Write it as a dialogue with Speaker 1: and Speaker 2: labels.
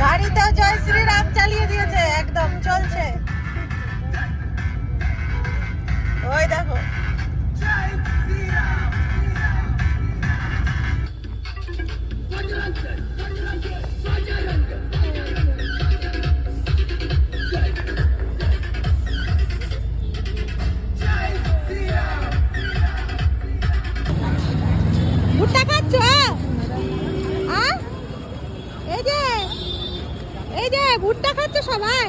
Speaker 1: গাড়িতেও জয় শ্রীরাম চালিয়ে দিয়েছে, একদম চলছে। ওই দেখো ভুট্টা খাচ্ছ? এই যে ভুট্টা খাচ্ছ সবাই।